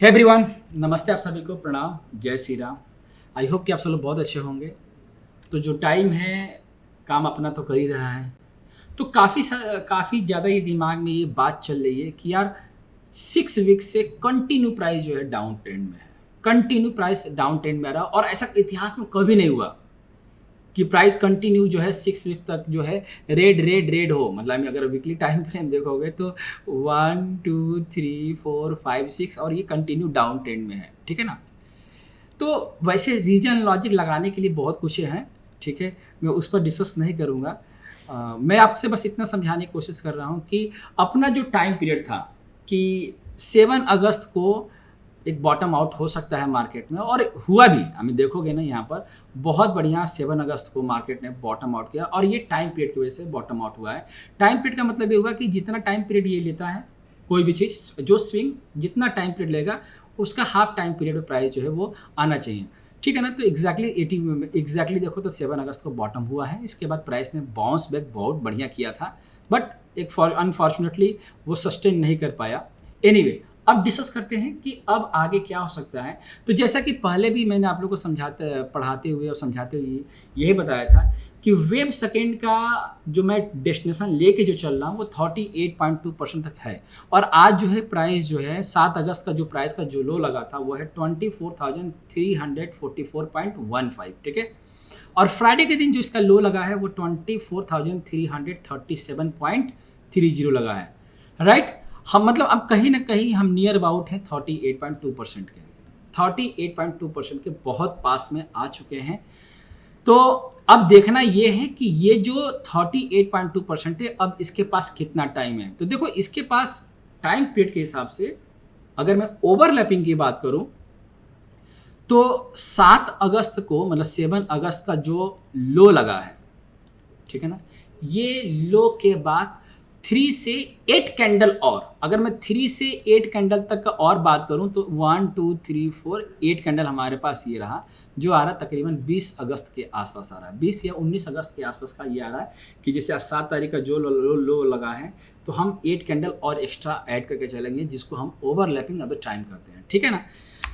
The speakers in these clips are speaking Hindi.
हे एवरीवन, नमस्ते। आप सभी को प्रणाम, जय श्री राम। आई होप कि आप सब लोग बहुत अच्छे होंगे। तो जो टाइम है, काम अपना तो कर ही रहा है। तो काफ़ी ज़्यादा ये दिमाग में ये बात चल रही है कि यार 6 वीक से कंटिन्यू प्राइस जो है डाउन ट्रेंड में है। कंटिन्यू प्राइस डाउन ट्रेंड में आ रहा है और ऐसा इतिहास में कभी नहीं हुआ कि प्राइस कंटिन्यू जो है 6 वीक तक जो है रेड रेड रेड हो। मतलब अगर वीकली टाइम फ्रेम देखोगे तो 1 2 3 4 5 6 और ये कंटिन्यू डाउन ट्रेंड में है। ठीक है ना। तो वैसे रीजन लॉजिक लगाने के लिए बहुत कुछ हैं। ठीक है, मैं उस पर डिस्कस नहीं करूँगा। मैं आपसे बस इतना समझाने की कोशिश कर रहा हूँ कि अपना जो टाइम पीरियड था कि 7 अगस्त को एक बॉटम आउट हो सकता है मार्केट में, और हुआ भी। हमें देखोगे ना, यहाँ पर बहुत बढ़िया 7 अगस्त को मार्केट ने बॉटम आउट किया और ये टाइम पीरियड की वजह से बॉटम आउट हुआ है। टाइम पीरियड का मतलब ये हुआ कि जितना टाइम पीरियड ये लेता है, कोई भी चीज़ जो स्विंग जितना टाइम पीरियड लेगा उसका हाफ टाइम पीरियड में प्राइस जो है वो आना चाहिए। ठीक है ना। तो एग्जैक्टली देखो तो 7 अगस्त को बॉटम हुआ है। इसके बाद प्राइस ने बाउंस बैक बहुत बढ़िया किया था, बट अनफॉर्चुनेटली वो सस्टेन नहीं कर पाया। एनीवे, अब डिस्कस करते हैं कि अब आगे क्या हो सकता है। तो जैसा कि पहले भी मैंने आप लोगों को पढ़ाते हुए और समझाते हुए यही बताया था कि वेब सेकेंड का जो मैं डेस्टिनेशन लेके जो चल रहा हूँ वो 38.2% तक है। और आज जो है प्राइस जो है 7 अगस्त का जो प्राइस का जो लो लगा था वो है 24,344.15। ठीक है। और फ्राइडे के दिन जो इसका लो लगा है वो 24,337.30 लगा है। राइट। हम मतलब अब कहीं ना कहीं हम नियर अबाउट हैं 38.2% के। 38.2% के बहुत पास में आ चुके हैं। तो अब देखना ये है कि ये जो 38.2% है, अब इसके पास कितना टाइम है। तो देखो, इसके पास टाइम पीरियड के हिसाब से अगर मैं ओवरलैपिंग की बात करूं तो 7 अगस्त को मतलब 7 अगस्त का जो लो लगा है, ठीक है ना, ये लो के बाद 3 से 8 कैंडल, और अगर मैं 3 से 8 कैंडल तक का और बात करूं तो 1 2 3 4 8 कैंडल हमारे पास ये रहा, जो आ रहा तकरीबन 20 अगस्त के आसपास आ रहा है। 20 या 19 अगस्त के आसपास का ये आ रहा है कि जैसे आज 7 तारीख का जो लो लगा है तो हम 8 कैंडल और एक्स्ट्रा ऐड करके चलेंगे, जिसको हम ओवरलैपिंग अब टाइम करते हैं। ठीक है ना।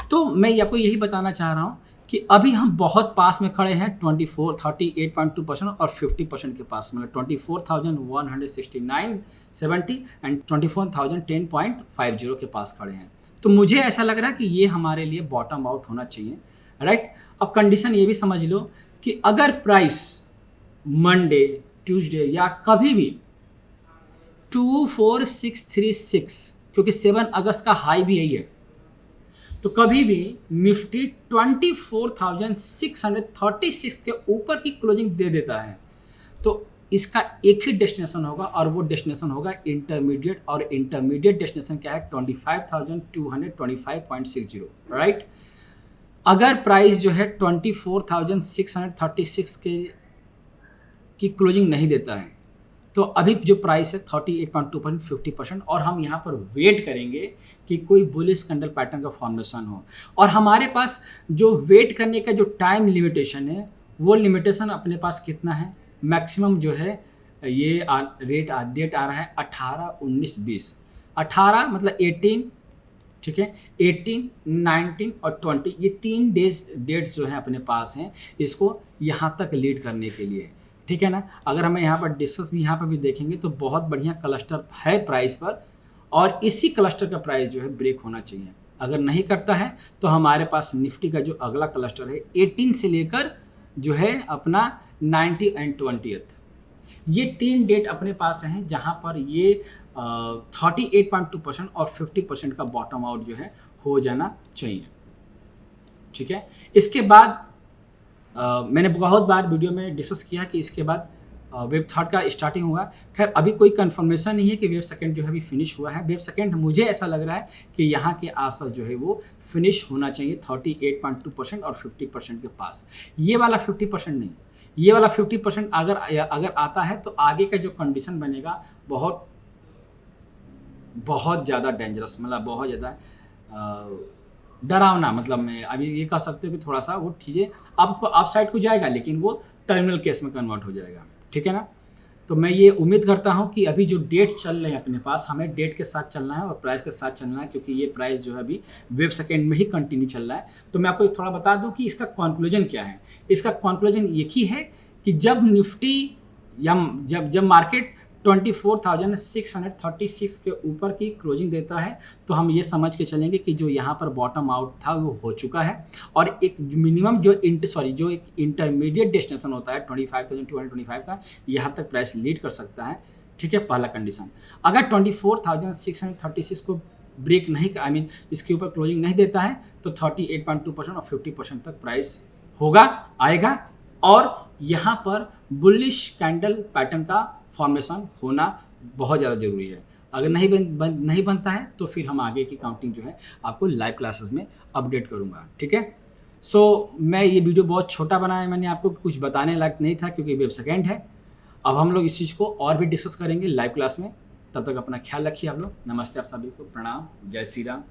तो मैं आपको यही बताना चाह रहा हूँ कि अभी हम बहुत पास में खड़े हैं 38.2% और 50% के पास, मतलब 24,169.70 एंड 24,010.50 के पास खड़े हैं। तो मुझे ऐसा लग रहा है कि ये हमारे लिए बॉटम आउट होना चाहिए। राइट। अब कंडीशन ये भी समझ लो कि अगर प्राइस मंडे, ट्यूसडे या कभी भी 24636, क्योंकि 7 अगस्त का हाई भी यही है, तो कभी भी निफ्टी 24,636 के ऊपर की क्लोजिंग दे देता है तो इसका एक ही डेस्टिनेशन होगा, और वो डेस्टिनेशन होगा इंटरमीडिएट। और इंटरमीडिएट डेस्टिनेशन क्या है? 25,225.60। राइट। अगर प्राइस जो है 24,636 की क्लोजिंग नहीं देता है तो अभी जो प्राइस है 38.2%, 50%, और हम यहाँ पर वेट करेंगे कि कोई बुलिश कैंडल पैटर्न का फॉर्मेशन हो। और हमारे पास जो वेट करने का जो टाइम लिमिटेशन है वो लिमिटेशन अपने पास कितना है? मैक्सिमम जो है ये डेट आ रहा है 18, 19, 20। 18 मतलब 18, ठीक है, 18, 19 और 20, ये 3 डेट्स जो हैं अपने पास हैं इसको यहाँ तक लीड करने के लिए। ठीक है ना। अगर हमें यहाँ पर डिस्कस भी यहाँ पर भी देखेंगे तो बहुत बढ़िया क्लस्टर है प्राइस पर, और इसी क्लस्टर का प्राइस जो है ब्रेक होना चाहिए। अगर नहीं करता है तो हमारे पास निफ्टी का जो अगला क्लस्टर है 18 से लेकर जो है अपना 90 एंड 20th, ये 3 डेट अपने पास हैं जहाँ पर ये 38.2% और 50% का बॉटम आउट जो है हो जाना चाहिए। ठीक है। इसके बाद मैंने बहुत बार वीडियो में डिस्कस किया कि इसके बाद वेब थर्ड का स्टार्टिंग हुआ। खैर अभी कोई कंफर्मेशन नहीं है कि वेब सेकेंड जो है अभी फिनिश हुआ है। वेब सेकेंड मुझे ऐसा लग रहा है कि यहाँ के आसपास जो है वो फिनिश होना चाहिए 38.2% और 50% के पास। ये वाला 50% नहीं, ये वाला 50% अगर आता है तो आगे का जो कंडीशन बनेगा बहुत बहुत ज़्यादा डेंजरस, मतलब बहुत ज़्यादा डरावना। मतलब मैं अभी ये कह सकते हो कि थोड़ा सा वो चीज़ें आपको अप साइड को जाएगा लेकिन वो टर्मिनल केस में कन्वर्ट हो जाएगा। ठीक है ना। तो मैं ये उम्मीद करता हूँ कि अभी जो डेट चल रहे हैं अपने पास, हमें डेट के साथ चलना है और प्राइस के साथ चलना है, क्योंकि ये प्राइस जो है अभी वेब सेकेंड में ही कंटिन्यू चल रहा है। तो मैं आपको थोड़ा बता दूँ कि इसका कंक्लूजन क्या है। इसका कंक्लूजन एक ही है कि जब निफ्टी या जब मार्केट 24,636 के ऊपर की क्लोजिंग देता है, तो हम ये समझ के चलेंगे कि जो यहाँ पर बॉटम आउट था वो हो चुका है, और एक मिनिमम जो एक इंटरमीडिएट डेस्टिनेशन होता है 25,225 का, यहाँ तक प्राइस लीड कर सकता है। ठीक है, पहला कंडीशन। अगर 24,636 को ब्रेक नहीं, इसके ऊपर क्लोजिंग नहीं देता है, तो 38.2% और 50% तक प्राइस आएगा, और यहाँ पर बुलिश कैंडल पैटर्न का फॉर्मेशन होना बहुत ज़्यादा ज़रूरी है। अगर नहीं बनता है तो फिर हम आगे की काउंटिंग जो है आपको लाइव क्लासेस में अपडेट करूँगा। ठीक है, मैं ये वीडियो बहुत छोटा बनाया, मैंने आपको कुछ बताने लायक नहीं था क्योंकि वेब सेकेंड है। अब हम लोग इस चीज़ को और भी डिस्कस करेंगे लाइव क्लास में। तब तक अपना ख्याल रखिए आप लोग। नमस्ते आप सभी को, प्रणाम, जय श्री राम।